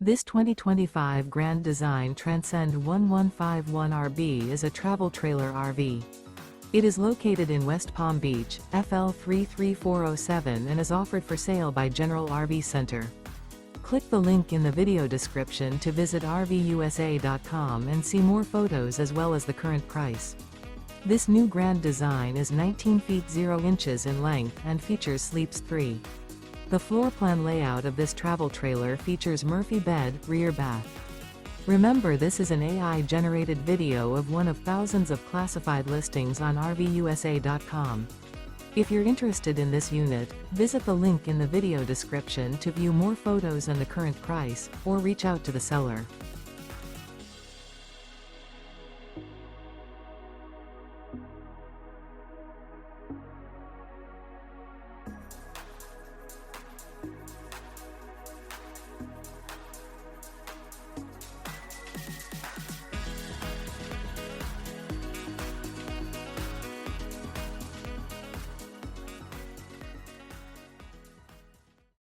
This 2025 Grand Design Transcend 1151RB is a travel trailer RV. It is located in West Palm Beach, FL 33407 and is offered for sale by General RV Center. Click the link in the video description to visit RVUSA.com and see more photos as well as the current price. This new Grand Design is 19 feet 0 inches in length and features sleeps 3. The floor plan layout of this travel trailer features Murphy bed, rear bath. Remember, this is an AI-generated video of one of thousands of classified listings on RVUSA.com. If you're interested in this unit, visit the link in the video description to view more photos and the current price, or reach out to the seller.